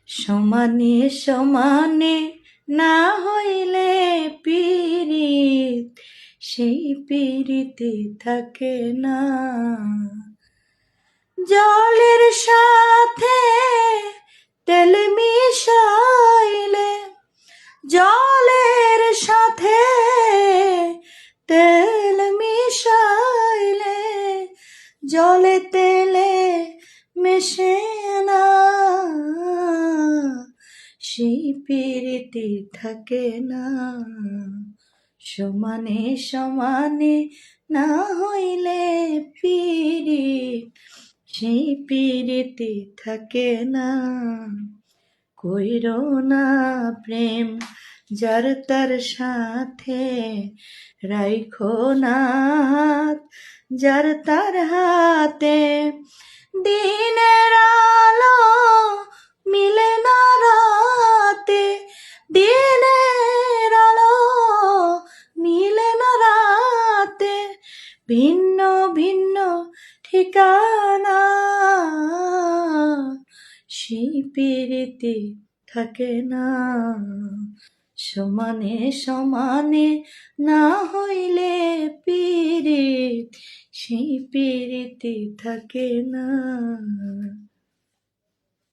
সমানে সমানে না হইলে পীড়িত, সেই পীড়িতে থাকে না। জলের সাথে তেল মিশাইলে, জলের সাথে তেল মিশাইলে জলে তেলে মেশে না, সেই পীড়িতে থাকে না। সমানে সমানে না হইলে পীড়িত, সেই পীড়িতে থাকে না। কইরো না প্রেম যার তার সাথে, রাইখো না হাত যার তার হাতে। দিনের আলো মিলে না রাতে, দিনের আলো মিলে না রাতে, ভিন্ন ভিন্ন ঠিকানা, সেই পীড়িতে থাকে না। সমানে সমানে না হইলে পীড়িত, সেই পীড়িতে থাকে না।